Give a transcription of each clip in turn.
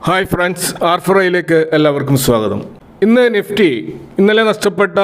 Hi friends, R4iലേക്ക് എല്ലാവർക്കും സ്വാഗതം. ഇന്ന് നിഫ്റ്റി ഇന്നലെ നഷ്ടപ്പെട്ട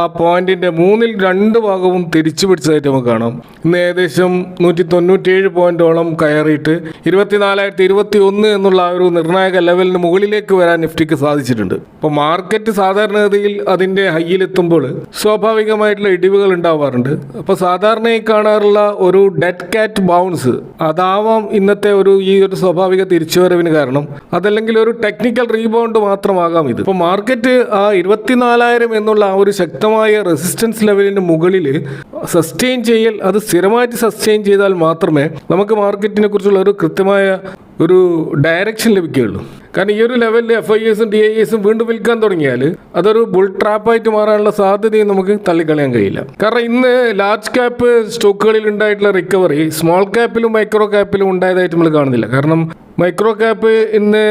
ആ പോയിന്റിൻ്റെ 2/3 തിരിച്ചു പിടിച്ചതായിട്ട് നമുക്ക് കാണാം. ഇന്ന് ഏകദേശം 197 പോയിന്റോളം കയറിയിട്ട് 24,021 എന്നുള്ള ആ ഒരു നിർണായക ലെവലിന് മുകളിലേക്ക് വരാൻ നിഫ്റ്റിക്ക് സാധിച്ചിട്ടുണ്ട്. അപ്പോൾ മാർക്കറ്റ് സാധാരണഗതിയിൽ അതിൻ്റെ ഹൈയിലെത്തുമ്പോൾ സ്വാഭാവികമായിട്ടുള്ള ഇടിവുകൾ ഉണ്ടാവാറുണ്ട്. അപ്പോൾ സാധാരണയായി കാണാറുള്ള ഒരു ഡെഡ് കാറ്റ് ബൗൺസ് അതാവാം ഇന്നത്തെ ഈ ഒരു സ്വാഭാവിക തിരിച്ചുവരവിന് കാരണം. അതല്ലെങ്കിൽ ഒരു ടെക്നിക്കൽ റീബൗണ്ട് മാത്രമാകാം ഇത്. ഇപ്പോൾ മാർക്കറ്റ് ആ 24,000 എന്നുള്ള ആ ഒരു ശക്തമായ റെസിസ്റ്റൻസ് ലെവലിന് മുകളിൽ സസ്റ്റെയിൻ ചെയ്യൽ, അത് സ്ഥിരമായിട്ട് സസ്റ്റെയിൻ ചെയ്താൽ മാത്രമേ നമുക്ക് മാർക്കറ്റിനെ കുറിച്ചുള്ള ഒരു കൃത്യമായ ഒരു ഡയറക്ഷൻ ലഭിക്കുകയുള്ളൂ. കാരണം ഈ ഒരു ലെവലിൽ FISും DISും വീണ്ടും വിൽക്കാൻ തുടങ്ങിയാൽ അതൊരു ബുൾ ട്രാപ്പായിട്ട് മാറാനുള്ള സാധ്യതയും നമുക്ക് തള്ളിക്കളയാൻ കഴിയില്ല. കാരണം ഇന്ന് ലാർജ് ക്യാപ്പ് സ്റ്റോക്കുകളിൽ ഉണ്ടായിട്ടുള്ള റിക്കവറി സ്മോൾ ക്യാപ്പിലും മൈക്രോ ക്യാപ്പിലും ഉണ്ടായതായിട്ട് നമ്മൾ കാണുന്നില്ല. കാരണം മൈക്രോ ക്യാപ്പ് ഇന്ന്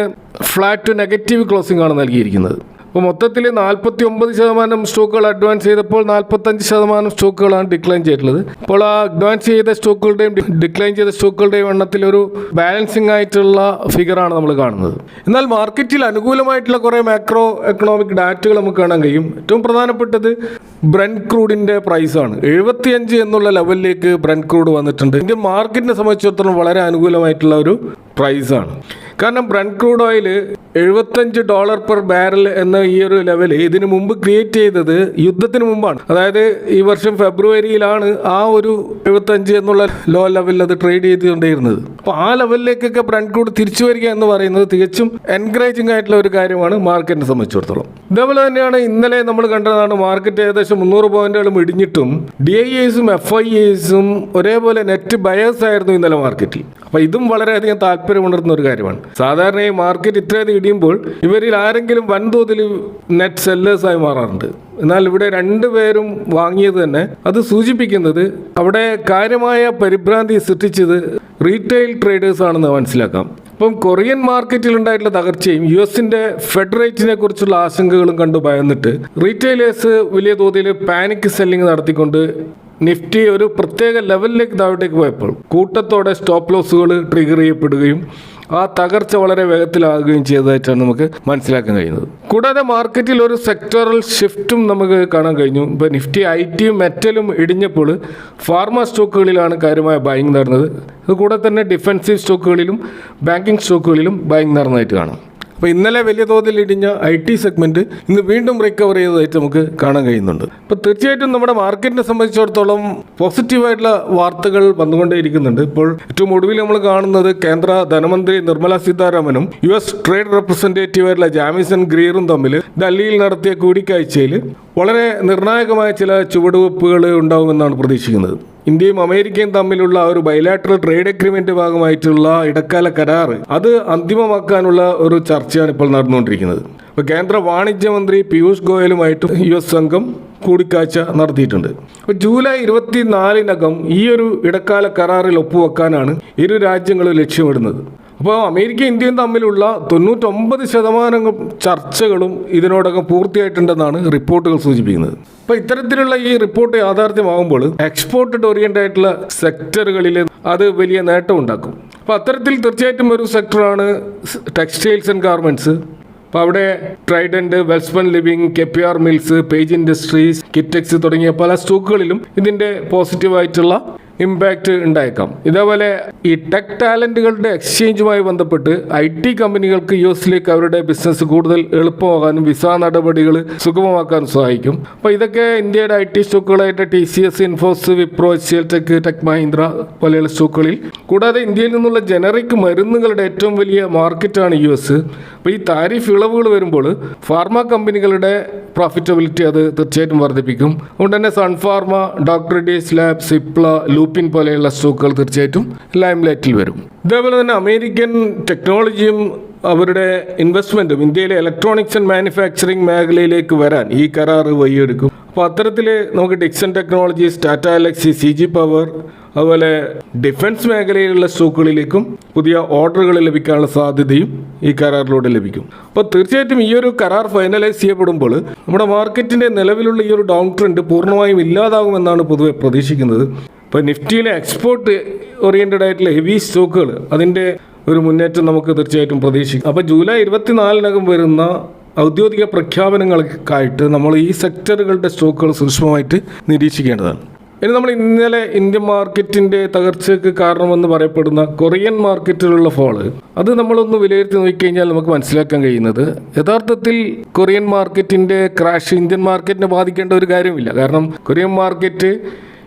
ഫ്ലാറ്റ് ടു നെഗറ്റീവ് ക്ലോസിംഗ് ആണ് നൽകിയിരിക്കുന്നത്. അപ്പോൾ മൊത്തത്തിൽ 49% സ്റ്റോക്കുകൾ അഡ്വാൻസ് ചെയ്തപ്പോൾ 45% സ്റ്റോക്കുകളാണ് ഡിക്ലൈൻ ചെയ്തിട്ടുള്ളത്. അപ്പോൾ ആ അഡ്വാൻസ് ചെയ്ത സ്റ്റോക്കുകളുടെയും ഡിക്ലൈൻ ചെയ്ത സ്റ്റോക്കുകളുടെയും എണ്ണത്തിൽ ഒരു ബാലൻസിങ് ആയിട്ടുള്ള ഫിഗറാണ് നമ്മൾ കാണുന്നത്. എന്നാൽ മാർക്കറ്റിൽ അനുകൂലമായിട്ടുള്ള കുറേ മാക്രോ എക്കണോമിക് ഡാറ്റകൾ നമുക്ക് കാണാൻ കഴിയും. ഏറ്റവും പ്രധാനപ്പെട്ടത് ബ്രന്റ് ക്രൂഡിൻ്റെ പ്രൈസാണ്. 75 എന്നുള്ള ലെവലിലേക്ക് ബ്രന്റ് ക്രൂഡ് വന്നിട്ടുണ്ട്. ഇന്ത്യൻ മാർക്കറ്റിനെ സംബന്ധിച്ചിടത്തോളം വളരെ അനുകൂലമായിട്ടുള്ള ഒരു പ്രൈസാണ്. കാരണം Brent crude oil $75 per barrel എന്ന ഈ ഒരു ലെവൽ ഇതിനു മുമ്പ് ക്രിയേറ്റ് ചെയ്തത് യുദ്ധത്തിന് മുമ്പാണ്. അതായത് ഈ വർഷം ഫെബ്രുവരിയിലാണ് ആ ഒരു 75 എന്നുള്ള ലോ ലെവലിൽ അത് ട്രേഡ് ചെയ്തുകൊണ്ടേയിരുന്നത്. അപ്പോൾ ആ ലെവലിലേക്കൊക്കെ ബ്രന്റ് ക്രൂഡ് തിരിച്ചു വരിക എന്ന് പറയുന്നത് തികച്ചും എൻകറേജിംഗ് ആയിട്ടുള്ള ഒരു കാര്യമാണ് മാർക്കറ്റിനെ സംബന്ധിച്ചിടത്തോളം. ഇതേപോലെ തന്നെയാണ് ഇന്നലെ നമ്മൾ കണ്ടതാണ്. മാർക്കറ്റ് ഏകദേശം 300 പോയിന്റുകളും ഇടിഞ്ഞിട്ടും DISും FISും ഒരേപോലെ നെറ്റ് ബയേഴ്സ് ആയിരുന്നു ഇന്നലെ മാർക്കറ്റിൽ. അപ്പോൾ ഇതും വളരെയധികം താല്പര്യമുണർത്തുന്ന ഒരു കാര്യമാണ്. സാധാരണ ഈ മാർക്കറ്റ് ഇത്രയധികം ഇടിയുമ്പോൾ ഇവരിൽ ആരെങ്കിലും വൻതോതിൽ നെറ്റ് സെല്ലേഴ്സായി മാറാറുണ്ട്. എന്നാൽ ഇവിടെ രണ്ടുപേരും വാങ്ങിയത് തന്നെ അത് സൂചിപ്പിക്കുന്നത് അവിടെ കാര്യമായ പരിഭ്രാന്തി സൃഷ്ടിച്ചത് റീറ്റെയിൽ ട്രേഡേഴ്സ് ആണെന്ന് മനസ്സിലാക്കാം. അപ്പം കൊറിയൻ മാർക്കറ്റിൽ ഉണ്ടായിട്ടുള്ള തകർച്ചയും US-ന്റെ ഫെഡ് റേറ്റിനെ കുറിച്ചുള്ള ആശങ്കകളും കണ്ടു ഭയന്നിട്ട് റീറ്റെയിലേഴ്സ് വലിയ തോതിൽ പാനിക് സെല്ലിംഗ് നടത്തിക്കൊണ്ട് നിഫ്റ്റി ഒരു പ്രത്യേക ലെവലിലേക്ക് താഴോട്ടേക്ക് പോയപ്പോൾ കൂട്ടത്തോടെ സ്റ്റോപ്പ് ലോസുകൾ ട്രിഗർ ചെയ്യപ്പെടുകയും ആ തകർച്ച വളരെ വേഗത്തിലാകുകയും ചെയ്തതായിട്ടാണ് നമുക്ക് മനസ്സിലാക്കാൻ കഴിയുന്നത്. കൂടാതെ മാർക്കറ്റിൽ ഒരു സെക്ടറൽ ഷിഫ്റ്റും നമുക്ക് കാണാൻ കഴിഞ്ഞു. ഇപ്പോൾ നിഫ്റ്റി IT-യും മെറ്റലും ഇടിഞ്ഞപ്പോൾ ഫാർമ സ്റ്റോക്കുകളിലാണ് കാര്യമായ ബൈങ് നടന്നത്. അതുകൂടെ തന്നെ ഡിഫൻസീവ് സ്റ്റോക്കുകളിലും ബാങ്കിങ് സ്റ്റോക്കുകളിലും ബൈങ് നടന്നതായിട്ട് കാണാം. അപ്പോൾ ഇന്നലെ വലിയ തോതിൽ ഇടിഞ്ഞ IT സെഗ്മെൻറ്റ് ഇന്ന് വീണ്ടും റിക്കവർ ചെയ്തതായിട്ട് നമുക്ക് കാണാൻ കഴിയുന്നുണ്ട്. അപ്പോൾ തീർച്ചയായിട്ടും നമ്മുടെ മാർക്കറ്റിനെ സംബന്ധിച്ചിടത്തോളം പോസിറ്റീവായിട്ടുള്ള വാർത്തകൾ വന്നുകൊണ്ടേയിരിക്കുന്നുണ്ട്. ഇപ്പോൾ ഏറ്റവും ഒടുവിൽ നമ്മൾ കാണുന്നത് കേന്ദ്ര ധനമന്ത്രി നിർമ്മല സീതാരാമനും US ട്രേഡ് റെപ്രസെൻറ്റേറ്റീവായിട്ടുള്ള ജാമിസൺ ഗ്രീറും തമ്മിൽ ഡൽഹിയിൽ നടത്തിയ കൂടിക്കാഴ്ചയിൽ വളരെ നിർണായകമായ ചില ചുവടുവെപ്പുകൾ ഉണ്ടാകുമെന്നാണ് പ്രതീക്ഷിക്കുന്നത്. ഇന്ത്യയും അമേരിക്കയും തമ്മിലുള്ള ഒരു ബൈലാറ്ററൽ ട്രേഡ് അഗ്രിമെന്റ് ഭാഗമായിട്ടുള്ള ഇടക്കാല കരാർ അത് അന്തിമമാക്കാനുള്ള ഒരു ചർച്ചയാണ് ഇപ്പോൾ നടന്നുകൊണ്ടിരിക്കുന്നത്. ഇപ്പോൾ കേന്ദ്ര വാണിജ്യ മന്ത്രി പീയൂഷ് ഗോയലുമായിട്ട് US സംഘം കൂടിക്കാഴ്ച നടത്തിയിട്ടുണ്ട്. അപ്പോൾ ജൂലൈ 24-നകം ഈ ഒരു ഇടക്കാല കരാറിൽ ഒപ്പുവെക്കാനാണ് ഇരു രാജ്യങ്ങളും ലക്ഷ്യമിടുന്നത്. അപ്പോൾ അമേരിക്ക ഇന്ത്യയും തമ്മിലുള്ള 99% ചർച്ചകളും ഇതിനോടകം പൂർത്തിയായിട്ടുണ്ടെന്നാണ് റിപ്പോർട്ടുകൾ സൂചിപ്പിക്കുന്നത്. അപ്പോൾ ഇത്തരത്തിലുള്ള ഈ റിപ്പോർട്ട് യാഥാർത്ഥ്യമാകുമ്പോൾ എക്സ്പോർട്ടഡ് ഓറിയൻ്റ് ആയിട്ടുള്ള സെക്ടറുകളിൽ അത് വലിയ നേട്ടം ഉണ്ടാക്കും. അപ്പോൾ അത്തരത്തിൽ തീർച്ചയായിട്ടും ഒരു സെക്ടറാണ് ടെക്സ്റ്റൈൽസ് ആൻഡ് ഗാർമെൻറ്റ്സ്. അപ്പോൾ അവിടെ Trident, Welspun Living, KPR Mills, Page Industries, Kitex തുടങ്ങിയ പല സ്റ്റോക്കുകളിലും ഇതിൻ്റെ പോസിറ്റീവായിട്ടുള്ള ഇമ്പാക്റ്റ് ഉണ്ടായേക്കാം. ഇതേപോലെ ഈ ടെക് ടാലൻറ്റുകളുടെ എക്സ്ചേഞ്ചുമായി ബന്ധപ്പെട്ട് IT കമ്പനികൾക്ക് US-ലേക്ക് അവരുടെ ബിസിനസ് കൂടുതൽ എളുപ്പമാകാനും വിസ നടപടികൾ സുഗമമാക്കാനും സഹായിക്കും. അപ്പോൾ ഇതൊക്കെ ഇന്ത്യയുടെ IT സ്റ്റോക്കുകളായിട്ട് TCS, Infosys, Wipro, HCL tech, tech Mahindra പോലെയുള്ള സ്റ്റോക്കുകളിൽ. കൂടാതെ ഇന്ത്യയിൽ നിന്നുള്ള ജനറിക് മരുന്നുകളുടെ ഏറ്റവും വലിയ മാർക്കറ്റാണ് US. അപ്പോൾ ഈ താരിഫ് ഇളവുകൾ വരുമ്പോൾ ഫാർമ കമ്പനികളുടെ പ്രോഫിറ്റബിലിറ്റി അത് തീർച്ചയായിട്ടും വർദ്ധിപ്പിക്കും. അതുകൊണ്ട് തന്നെ സൺഫാർമ, ഡോക്ടർ റെഡ്ഡീസ് ലാബ്, സിപ്ല, ലൂപ്പിൻ പോലെയുള്ള സ്റ്റോക്കുകൾ തീർച്ചയായിട്ടും ലൈംലൈറ്റിൽ വരും. ഇതേപോലെ തന്നെ അമേരിക്കൻ ടെക്നോളജിയും അവരുടെ ഇൻവെസ്റ്റ്മെൻറ്റും ഇന്ത്യയിലെ ഇലക്ട്രോണിക്സ് ആൻഡ് മാനുഫാക്ചറിങ് മേഖലയിലേക്ക് വരാൻ ഈ കരാർ വഴിയൊരുക്കും. അപ്പോൾ അത്തരത്തിൽ നമുക്ക് Dixon technologies, Tata Elxsi, CG power, അതുപോലെ ഡിഫൻസ് മേഖലയിലുള്ള സ്റ്റോക്കുകളിലേക്കും പുതിയ ഓർഡറുകൾ ലഭിക്കാനുള്ള സാധ്യതയും ഈ കരാറിലൂടെ ലഭിക്കും. അപ്പോൾ തീർച്ചയായിട്ടും ഈ ഒരു കരാർ ഫൈനലൈസ് ചെയ്യപ്പെടുമ്പോൾ നമ്മുടെ മാർക്കറ്റിൻ്റെ നിലവിലുള്ള ഈ ഒരു ഡൗൺ ട്രെൻഡ് പൂർണ്ണമായും ഇല്ലാതാകുമെന്നാണ് പൊതുവെ പ്രതീക്ഷിക്കുന്നത്. ഇപ്പോൾ നിഫ്റ്റിയിലെ എക്സ്പോർട്ട് ഓറിയൻറ്റഡ് ആയിട്ടുള്ള ഹെവി സ്റ്റോക്കുകൾ അതിൻ്റെ ഒരു മുന്നേറ്റം നമുക്ക് തീർച്ചയായിട്ടും പ്രതീക്ഷിക്കാം. അപ്പോൾ ജൂലൈ 24 വരുന്ന ഔദ്യോഗിക പ്രഖ്യാപനങ്ങൾക്കായിട്ട് നമ്മൾ ഈ സെക്ടറുകളുടെ സ്റ്റോക്കുകൾ സൂക്ഷ്മമായിട്ട് നിരീക്ഷിക്കേണ്ടതാണ്. ഇനി നമ്മൾ ഇന്നലെ ഇന്ത്യൻ മാർക്കറ്റിൻ്റെ തകർച്ചയ്ക്ക് കാരണമെന്ന് പറയപ്പെടുന്ന കൊറിയൻ മാർക്കറ്റിലുള്ള ഫോള്, അത് നമ്മളൊന്ന് വിലയിരുത്തി നോക്കിക്കഴിഞ്ഞാൽ നമുക്ക് മനസ്സിലാക്കാൻ കഴിയുന്നത് യഥാർത്ഥത്തിൽ കൊറിയൻ മാർക്കറ്റിൻ്റെ ക്രാഷ് ഇന്ത്യൻ മാർക്കറ്റിനെ ബാധിക്കേണ്ട ഒരു കാര്യമില്ല. കാരണം കൊറിയൻ മാർക്കറ്റ്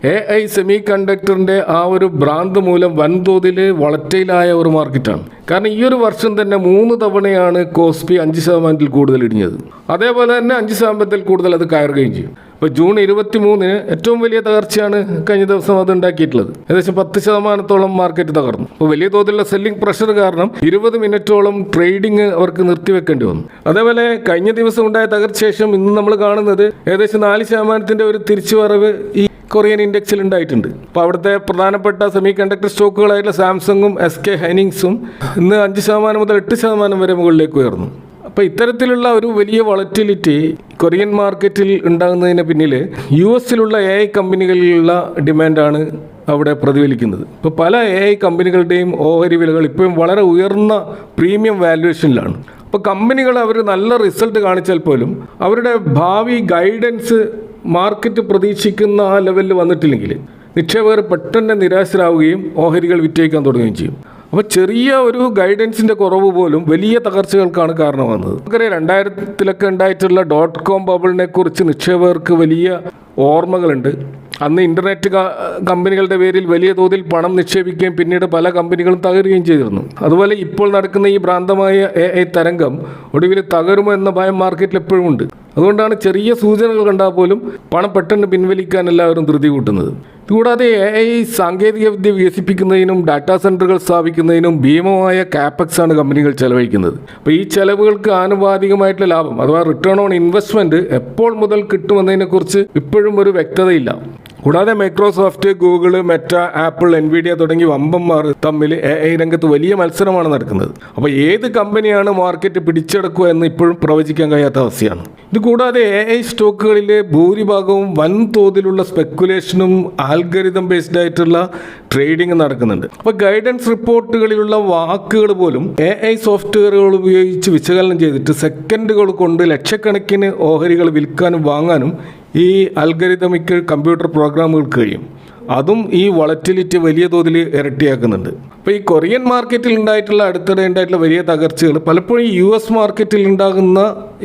AI സെമി കണ്ടക്ടറിൻ്റെ ആ ഒരു ഭ്രാന്ത് മൂലം വൻതോതിൽ വളറ്റൈലായ ഒരു മാർക്കറ്റാണ്. കാരണം ഈ ഒരു വർഷം തന്നെ 3 തവണയാണ് കോസ്പി 5% കൂടുതൽ ഇടിഞ്ഞത്. അതേപോലെ തന്നെ 5% കൂടുതൽ അത് കയറുകയും ചെയ്യും. ഇപ്പോൾ ജൂൺ 23 ഏറ്റവും വലിയ തകർച്ചയാണ് കഴിഞ്ഞ ദിവസം അത് ഉണ്ടാക്കിയിട്ടുള്ളത്. ഏകദേശം 10% മാർക്കറ്റ് തകർന്നു. അപ്പോൾ വലിയ തോതിലുള്ള സെല്ലിംഗ് പ്രഷർ കാരണം 20 മിനിറ്റോളം ട്രേഡിംഗ് അവർക്ക് നിർത്തിവെക്കേണ്ടി വന്നു. അതേപോലെ കഴിഞ്ഞ ദിവസം ഉണ്ടായ തകർച്ച ശേഷം ഇന്ന് നമ്മൾ കാണുന്നത് ഏകദേശം 4% ഒരു തിരിച്ചുവരവ് ഈ കൊറിയൻ ഇൻഡെക്സിൽ ഉണ്ടായിട്ടുണ്ട്. അപ്പോൾ അവിടുത്തെ പ്രധാനപ്പെട്ട സെമി കണ്ടക്ടർ സ്റ്റോക്കുകളായിട്ടുള്ള സാംസങ്ങും SK ഹൈനിങ്സും ഇന്ന് 5% മുതൽ 8% വരെ മുകളിലേക്ക് ഉയർന്നു. അപ്പോൾ ഇത്തരത്തിലുള്ള ഒരു വലിയ വളറ്റിലിറ്റി കൊറിയൻ മാർക്കറ്റിൽ ഉണ്ടാകുന്നതിന് പിന്നിൽ US AI കമ്പനികളിലുള്ള ഡിമാൻഡാണ് അവിടെ പ്രതിഫലിക്കുന്നത്. ഇപ്പോൾ പല AI കമ്പനികളുടെയും ഓഹരി വിലകൾ ഇപ്പോഴും വളരെ ഉയർന്ന പ്രീമിയം വാല്യുവേഷനിലാണ്. അപ്പോൾ കമ്പനികൾ അവർ നല്ല റിസൾട്ട് കാണിച്ചാൽ പോലും അവരുടെ ഭാവി ഗൈഡൻസ് മാർക്കറ്റ് പ്രതീക്ഷിക്കുന്ന ആ ലെവലിൽ വന്നിട്ടില്ലെങ്കിൽ നിക്ഷേപകർ പെട്ടെന്ന് നിരാശരാകുകയും ഓഹരികൾ വിറ്റഴിക്കാൻ തുടങ്ങുകയും ചെയ്യും. അപ്പോൾ ചെറിയ ഒരു ഗൈഡൻസിൻ്റെ കുറവ് പോലും വലിയ തകർച്ചകൾക്കാണ് കാരണമാകുന്നത്. നമുക്കറിയാം 2000 ഉണ്ടായിട്ടുള്ള .com ബബിളിനെ കുറിച്ച് നിക്ഷേപകർക്ക് വലിയ ഓർമ്മകളുണ്ട്. അന്ന് ഇൻ്റർനെറ്റ് കമ്പനികളുടെ പേരിൽ വലിയ തോതിൽ പണം നിക്ഷേപിക്കുകയും പിന്നീട് പല കമ്പനികളും തകരുകയും ചെയ്തിരുന്നു. അതുപോലെ ഇപ്പോൾ നടക്കുന്ന ഈ ഭ്രാന്തമായ AI തരംഗം ഒടുവിൽ തകരുമോ എന്ന ഭയം മാർക്കറ്റിൽ എപ്പോഴും ഉണ്ട്. അതുകൊണ്ടാണ് ചെറിയ സൂചനകൾ കണ്ടാൽ പോലും പണം പെട്ടെന്ന് പിൻവലിക്കാൻ എല്ലാവരും ധൃതി കൂട്ടുന്നത്. കൂടാതെ AI സാങ്കേതികവിദ്യ വികസിപ്പിക്കുന്നതിനും ഡാറ്റാ സെൻറ്ററുകൾ സ്ഥാപിക്കുന്നതിനും ഭീമമായ കാപ്പക്സ് ആണ് കമ്പനികൾ ചെലവഴിക്കുന്നത്. അപ്പോൾ ഈ ചെലവുകൾക്ക് ആനുപാതികമായിട്ടുള്ള ലാഭം അഥവാ റിട്ടേൺ ഓൺ ഇൻവെസ്റ്റ്മെൻറ്റ് എപ്പോൾ മുതൽ കിട്ടുമെന്നതിനെക്കുറിച്ച് ഇപ്പോഴും ഒരു വ്യക്തതയില്ല. കൂടാതെ Microsoft, Google, Meta, apple, Nvidia തുടങ്ങി വമ്പന്മാർ തമ്മിൽ AI രംഗത്ത് വലിയ മത്സരമാണ് നടക്കുന്നത്. അപ്പോൾ ഏത് കമ്പനിയാണ് മാർക്കറ്റ് പിടിച്ചെടുക്കുക എന്ന് ഇപ്പോഴും പ്രവചിക്കാൻ കഴിയാത്ത അവസ്ഥയാണ്. ഇതുകൂടാതെ AI സ്റ്റോക്കുകളിലെ ഭൂരിഭാഗവും വൻതോതിലുള്ള സ്പെക്കുലേഷനും ആൽഗരിതം ബേസ്ഡ് ആയിട്ടുള്ള ട്രേഡിംഗ് നടക്കുന്നുണ്ട്. അപ്പോൾ ഗൈഡൻസ് റിപ്പോർട്ടുകളിലുള്ള വാക്കുകൾ പോലും AI സോഫ്റ്റ്വെയറുകൾ ഉപയോഗിച്ച് വിശകലനം ചെയ്തിട്ട് സെക്കൻഡുകൾ കൊണ്ട് ലക്ഷക്കണക്കിന് ഓഹരികൾ വിൽക്കാനും വാങ്ങാനും ഈ അൽഗരിതമിക് കമ്പ്യൂട്ടർ പ്രോഗ്രാമുകൾക്ക് കഴിയും. അതും ഈ വളറ്റിലിറ്റി വലിയ തോതിൽ ഇരട്ടിയാക്കുന്നുണ്ട്. അപ്പോൾ ഈ കൊറിയൻ മാർക്കറ്റിൽ അടുത്തിടെ ഉണ്ടായിട്ടുള്ള വലിയ തകർച്ചകൾ പലപ്പോഴും US മാർക്കറ്റിൽ ഉണ്ടാകുന്ന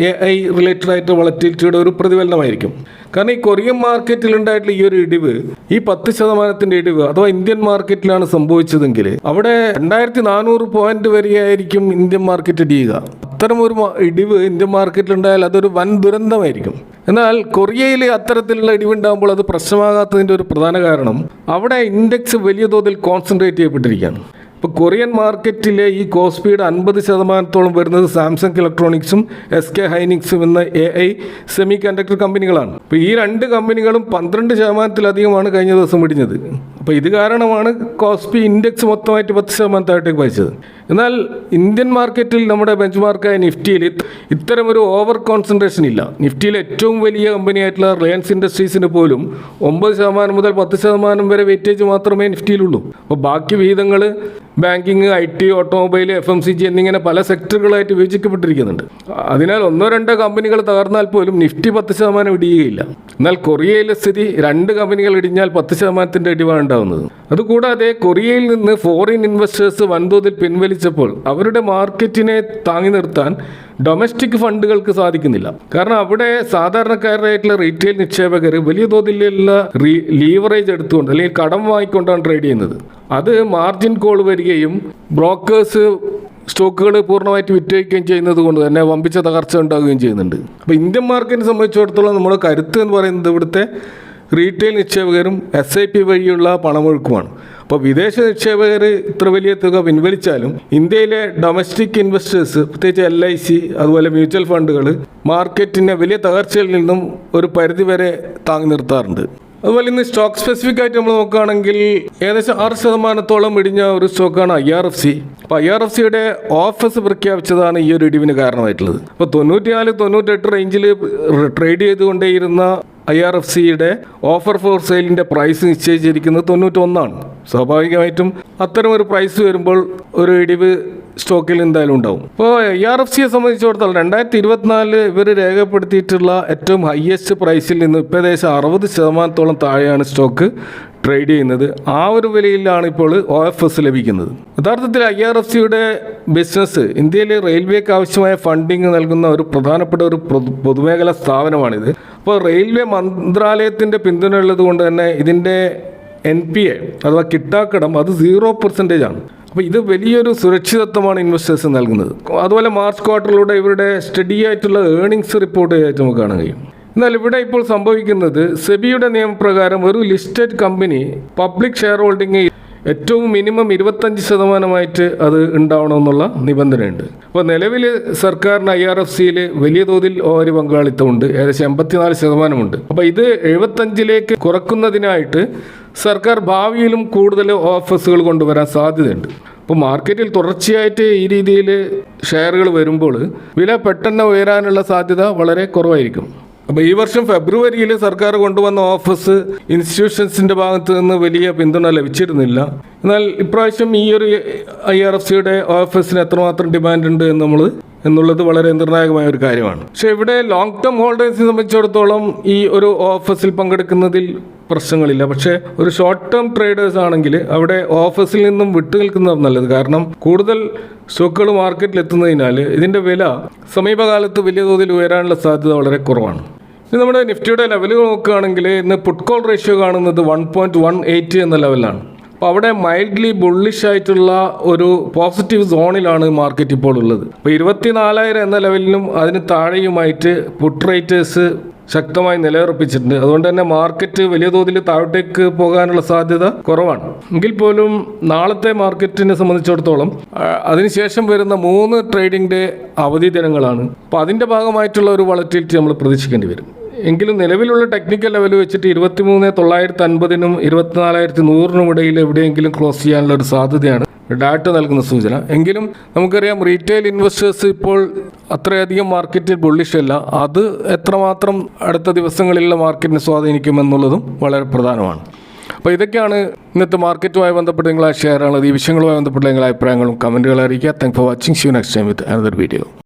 AI റിലേറ്റഡ് ആയിട്ട് വളറ്റിലിറ്റിയുടെ ഒരു പ്രതിഫലനമായിരിക്കും. കാരണം ഈ കൊറിയൻ മാർക്കറ്റിൽ ഉണ്ടായിട്ടുള്ള ഈ ഒരു ഇടിവ്, ഈ 10% ഇടിവ് അഥവാ ഇന്ത്യൻ മാർക്കറ്റിലാണ് സംഭവിച്ചതെങ്കിൽ അവിടെ 2400 പോയിന്റ് വരെയായിരിക്കും ഇന്ത്യൻ മാർക്കറ്റ് ഇടിയുക. അത്തരമൊരു ഇടിവ് ഇന്ത്യൻ മാർക്കറ്റിൽ ഉണ്ടായാൽ അതൊരു വൻ ദുരന്തമായിരിക്കും. എന്നാൽ കൊറിയയിൽ അത്തരത്തിലുള്ള ഇടിവുണ്ടാകുമ്പോൾ അത് പ്രശ്നമാകാത്തതിൻ്റെ ഒരു പ്രധാന കാരണം അവിടെ ഇൻഡെക്സ് വലിയ തോതിൽ കോൺസെൻട്രേറ്റ് ചെയ്യപ്പെട്ടിരിക്കുകയാണ്. ഇപ്പോൾ കൊറിയൻ മാർക്കറ്റിലെ ഈ കോസ്പിയുടെ 50% വരുന്നത് സാംസങ് ഇലക്ട്രോണിക്സും SK ഹൈനിങ്സും എന്ന AI സെമി കണ്ടക്ടർ കമ്പനികളാണ്. അപ്പോൾ ഈ 2 കമ്പനികളും 12%-ലധികമാണ് കഴിഞ്ഞ ദിവസം ഇടിഞ്ഞത്. അപ്പോൾ ഇത് കാരണമാണ് കോസ്പി ഇൻഡെക്സ് മൊത്തമായിട്ട് 10% താഴത്തേക്ക് വായിച്ചത്. എന്നാൽ ഇന്ത്യൻ മാർക്കറ്റിൽ നമ്മുടെ ബെഞ്ച് മാർക്കായ നിഫ്റ്റിയിൽ ഇത്തരമൊരു ഓവർ കോൺസെൻട്രേഷൻ ഇല്ല. നിഫ്റ്റിയിലെ ഏറ്റവും വലിയ കമ്പനിയായിട്ടുള്ള റിലയൻസ് ഇൻഡസ്ട്രീസിന് പോലും 9% മുതൽ 10% വരെ വെയിറ്റേജ് മാത്രമേ നിഫ്റ്റിയിലുള്ളൂ. അപ്പോൾ ബാക്കി വിഹിതങ്ങൾ ബാങ്കിങ്, IT, ഓട്ടോമൊബൈൽ, FMCG എന്നിങ്ങനെ പല സെക്ടറുകളായിട്ട് വിഭജിക്കപ്പെട്ടിരിക്കുന്നുണ്ട്. അതിനാൽ 1-2 കമ്പനികൾ തകർന്നാൽ പോലും നിഫ്റ്റി 10% ഇടിയുകയില്ല. എന്നാൽ കൊറിയയിലെ സ്ഥിതി 2 കമ്പനികൾ ഇടിഞ്ഞാൽ 10% ഇടിവാണ് ഉണ്ടാകുന്നത്. അതുകൂടാതെ കൊറിയയിൽ നിന്ന് ഫോറിൻ ഇൻവെസ്റ്റേഴ്സ് വൻതോതിൽ പിൻവലിച്ചപ്പോൾ അവരുടെ മാർക്കറ്റിനെ താങ്ങി നിർത്താൻ ഡൊമസ്റ്റിക് ഫണ്ടുകൾക്ക് സാധിക്കുന്നില്ല. കാരണം അവിടെ സാധാരണക്കാരായിട്ടുള്ള റീറ്റെയിൽ നിക്ഷേപകർ വലിയ തോതിലുള്ള ലീവറേജ് എടുത്തുകൊണ്ട് അല്ലെങ്കിൽ കടം വാങ്ങിക്കൊണ്ടാണ് ട്രേഡ് ചെയ്യുന്നത്. അത് മാർജിൻ കോൾ വരികയും ബ്രോക്കേഴ്സ് സ്റ്റോക്കുകൾ പൂർണ്ണമായിട്ട് വിറ്റഴിക്കുകയും ചെയ്യുന്നത് കൊണ്ട് തന്നെ വമ്പിച്ച തകർച്ച ഉണ്ടാകുകയും ചെയ്യുന്നുണ്ട്. അപ്പോൾ ഇന്ത്യൻ മാർക്കറ്റിനെ സംബന്ധിച്ചിടത്തോളം നമ്മുടെ കരുത്ത് എന്ന് പറയുന്നത് ഇവിടുത്തെ റീറ്റെയിൽ നിക്ഷേപകരും SIP വഴിയുള്ള പണമൊഴുക്കുമാണ്. അപ്പോൾ വിദേശ നിക്ഷേപകർ ഇത്ര വലിയ തുക പിൻവലിച്ചാലും ഇന്ത്യയിലെ ഡൊമസ്റ്റിക് ഇൻവെസ്റ്റേഴ്സ്, പ്രത്യേകിച്ച് LIC അതുപോലെ മ്യൂച്വൽ ഫണ്ടുകൾ മാർക്കറ്റിനെ വലിയ തകർച്ചയിൽ നിന്നും ഒരു പരിധിവരെ താങ്ങി നിർത്താറുണ്ട്. അതുപോലെ ഇന്ന് സ്റ്റോക്ക് സ്പെസിഫിക് ആയിട്ട് നമ്മൾ നോക്കുകയാണെങ്കിൽ ഏകദേശം 6% ഇടിഞ്ഞ ഒരു സ്റ്റോക്കാണ് IRFC. അപ്പോൾ IRFCയുടെ ഓഫീസ് പ്രഖ്യാപിച്ചതാണ് ഈ ഒരു ഇടിവിന് കാരണമായിട്ടുള്ളത്. അപ്പോൾ 94-98 റേഞ്ചിൽ ട്രേഡ് ചെയ്തുകൊണ്ടേയിരുന്ന IRFCയുടെ ഓഫർ ഫോർ സെയിലിൻ്റെ പ്രൈസ് നിശ്ചയിച്ചിരിക്കുന്നത് 91. സ്വാഭാവികമായിട്ടും അത്തരമൊരു പ്രൈസ് വരുമ്പോൾ ഒരു ഇടിവ് സ്റ്റോക്കിൽ എന്തായാലും ഉണ്ടാവും. അപ്പോൾ IRFCയെ സംബന്ധിച്ചിടത്തോളം 2024 ഇവർ രേഖപ്പെടുത്തിയിട്ടുള്ള ഏറ്റവും ഹയസ്റ്റ് പ്രൈസിൽ നിന്ന് ഇപ്പോൾ ഏകദേശം 60% താഴെയാണ് സ്റ്റോക്ക് ട്രേഡ് ചെയ്യുന്നത്. ആ ഒരു വിലയിലാണ് ഇപ്പോൾ OFS ലഭിക്കുന്നത്. യഥാർത്ഥത്തിൽ IRFCയുടെ ബിസിനസ് ഇന്ത്യയിലെ റെയിൽവേക്ക് ആവശ്യമായ ഫണ്ടിങ് നൽകുന്ന ഒരു പ്രധാനപ്പെട്ട ഒരു പൊതുമേഖലാ സ്ഥാപനമാണിത്. അപ്പോൾ റെയിൽവേ മന്ത്രാലയത്തിൻ്റെ പിന്തുണ ഉള്ളത് കൊണ്ട് തന്നെ ഇതിൻ്റെ NPA അഥവാ കിട്ടാക്കടം അത് 0% ആണ്. അപ്പോൾ ഇത് വലിയൊരു സുരക്ഷിതത്വമാണ് ഇൻവെസ്റ്റേഴ്സ് നൽകുന്നത്. അതുപോലെ മാർച്ച് ക്വാർട്ടറിലൂടെ ഇവരുടെ സ്റ്റഡി ആയിട്ടുള്ള ഏർണിങ്സ് റിപ്പോർട്ട് ആയിട്ട് നമുക്ക് കാണാൻ കഴിയും. എന്നാൽ ഇവിടെ ഇപ്പോൾ സംഭവിക്കുന്നത് സെബിയുടെ നിയമപ്രകാരം ഒരു listed company public share holding ഏറ്റവും മിനിമം 25% അത് ഉണ്ടാവണമെന്നുള്ള നിബന്ധനയുണ്ട്. അപ്പോൾ നിലവിൽ സർക്കാരിന് IRFCയിൽ വലിയ തോതിൽ ഓഹരി പങ്കാളിത്തമുണ്ട്, ഏകദേശം 84%. അപ്പോൾ ഇത് 75 കുറക്കുന്നതിനായിട്ട് സർക്കാർ ഭാവിയിലും കൂടുതൽ OFSകൾ കൊണ്ടുവരാൻ സാധ്യതയുണ്ട്. അപ്പോൾ മാർക്കറ്റിൽ തുടർച്ചയായിട്ട് ഈ രീതിയിൽ ഷെയറുകൾ വരുമ്പോൾ വില പെട്ടെന്ന് ഉയരാനുള്ള സാധ്യത വളരെ കുറവായിരിക്കും. അപ്പോൾ ഈ വർഷം ഫെബ്രുവരിയിൽ സർക്കാർ കൊണ്ടുവന്ന ഓഫേഴ്സ് ഇൻസ്റ്റിറ്റ്യൂഷൻസിൻ്റെ ഭാഗത്ത് നിന്ന് വലിയ പിന്തുണ ലഭിച്ചിരുന്നില്ല. എന്നാൽ ഇപ്രാവശ്യം ഈ ഒരു IRFCയുടെ ഓഫേഴ്സിന് എത്രമാത്രം ഡിമാൻഡ് ഉണ്ട് എന്നുള്ളത് വളരെ നിർണായകമായ ഒരു കാര്യമാണ്. പക്ഷേ ഇവിടെ ലോങ് ടേം ഹോൾഡേഴ്സിനെ സംബന്ധിച്ചിടത്തോളം ഈ ഒരു ഓഫേഴ്സിൽ പങ്കെടുക്കുന്നതിൽ പ്രശ്നങ്ങളില്ല. പക്ഷേ ഒരു ഷോർട്ട് ടേം ട്രേഡേഴ്സ് ആണെങ്കിൽ അവിടെ ഓഫേഴ്സിൽ നിന്നും വിട്ടുനിൽക്കുന്നത് നല്ലത്. കാരണം കൂടുതൽ സ്റ്റോക്കുകൾ മാർക്കറ്റിൽ എത്തുന്നതിനാൽ ഇതിൻ്റെ വില സമീപകാലത്ത് വലിയ തോതിൽ ഉയരാനുള്ള സാധ്യത വളരെ കുറവാണ്. ഇനി നമ്മുടെ നിഫ്റ്റിയുടെ ലെവലുകൾ നോക്കുകയാണെങ്കിൽ ഇന്ന് പുട്ട് കോൾ റേഷ്യോ കാണുന്നത് 1.18 എന്ന ലെവലാണ്. അപ്പോൾ അവിടെ മൈൽഡ്ലി ബുള്ളിഷ് ആയിട്ടുള്ള ഒരു പോസിറ്റീവ് സോണിലാണ് മാർക്കറ്റ് ഇപ്പോൾ ഉള്ളത്. അപ്പോൾ 24,000 എന്ന ലെവലിനും അതിന് താഴെയുമായിട്ട് പുട്ട് റേറ്റേഴ്സ് ശക്തമായി നിലയുറപ്പിച്ചിട്ടുണ്ട്. അതുകൊണ്ട് തന്നെ മാർക്കറ്റ് വലിയ തോതിൽ താഴോട്ടേക്ക് പോകാനുള്ള സാധ്യത കുറവാണ്. എങ്കിൽ പോലും നാളത്തെ മാർക്കറ്റിനെ സംബന്ധിച്ചിടത്തോളം അതിനുശേഷം വരുന്ന 3 ട്രേഡിംഗ് ഡേ അവധി ദിനങ്ങളാണ്. അപ്പോൾ അതിൻ്റെ ഭാഗമായിട്ടുള്ള ഒരു വളറ്റിലിറ്റി നമ്മൾ പ്രതീക്ഷിക്കേണ്ടി വരും. എങ്കിലും നിലവിലുള്ള ടെക്നിക്കൽ ലെവൽ വെച്ചിട്ട് 23,950-നും 24,100-നും ഇടയിൽ എവിടെയെങ്കിലും ക്ലോസ് ചെയ്യാനുള്ള ഒരു സാധ്യതയാണ് ഡാറ്റ നൽകുന്ന സൂചന. എങ്കിലും നമുക്കറിയാം റീറ്റെയിൽ ഇൻവെസ്റ്റേഴ്സ് ഇപ്പോൾ അത്രയധികം മാർക്കറ്റിൽ ബുള്ളിഷ് അല്ല. അത് എത്രമാത്രം അടുത്ത ദിവസങ്ങളിലുള്ള മാർക്കറ്റിനെ സ്വാധീനിക്കുമെന്നുള്ളതും വളരെ പ്രധാനമാണ്. അപ്പോൾ ഇതൊക്കെയാണ് ഇന്നത്തെ മാർക്കറ്റുമായി ബന്ധപ്പെട്ട് നിങ്ങളെ ഷെയർ ആണുള്ളത്. ഈ വിഷയങ്ങളുമായി ബന്ധപ്പെട്ട നിങ്ങളുടെ അഭിപ്രായങ്ങളും കമൻറ്റുകൾ അറിയിക്കുക. Thank for watching. See you next time with another video.